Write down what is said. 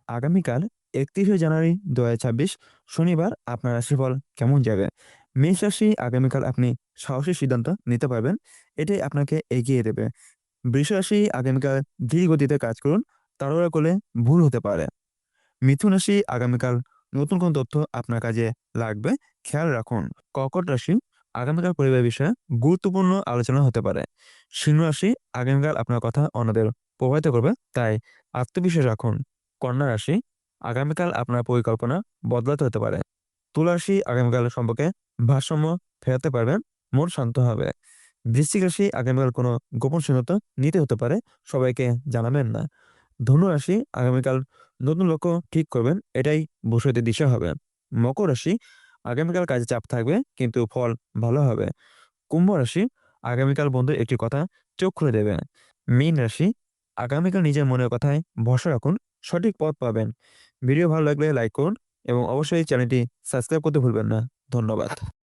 আগামীকাল ৩১শে জানুয়ারি ২০২৬ শনিবার আপনার রাশিফল কেমন যাবে? মেষ রাশি আগামীকাল আপনি সাহসী সিদ্ধান্ত নিতে পারবেন। এটাই আপনাকে এগিয়ে দেবে। বৃষ রাশি আগামীকাল ধীর গতিতে কাজ করুন। তাড়াহুড়া করলে ভুল হতে পারে। মিথুন রাশি আগামীকাল নতুন কোনো তথ্য আপনার কাজে লাগবে, খেয়াল রাখুন। কর্কট রাশি আগামীকাল পরিবার বিষয়ে গুরুত্বপূর্ণ আলোচনা হতে পারে। সিংহ রাশি আগামীকাল আপনার কথা অন্যদের প্রভাবিত করবে, তাই আত্মবিশ্বাস রাখুন। কন্যা রাশি আগামীকাল আপনার পরিকল্পনা বদলাতে হতে পারে। তুলা রাশি আগামীকাল সম্পর্কে ভারসাম্য ফেরাতে পারবেন, মন শান্ত হবে। বৃশ্চিক রাশি আগামীকাল কোনো গোপন সিদ্ধান্ত নিতে হতে পারে, সবাইকে জানাবেন না। ধনু রাশি আগামীকাল নতুন লক্ষ্য ঠিক করবেন, এটাই ভবিষ্যতের দিশা হবে। মকর রাশি আগামীকাল কাজে চাপ থাকবে কিন্তু ফল ভালো হবে। কুম্ভ রাশি আগামীকাল বন্ধুর একটি কথা চোখ খুলে দেবে। মীন রাশি আগামীকাল নিজের মনের কথায় ভরসা রাখুন, সঠিক পথ পাবেন। ভিডিও ভালো লাগলে লাইক করুন এবং অবশ্যই চ্যানেলটি সাবস্ক্রাইব করতে ভুলবেন না। ধন্যবাদ।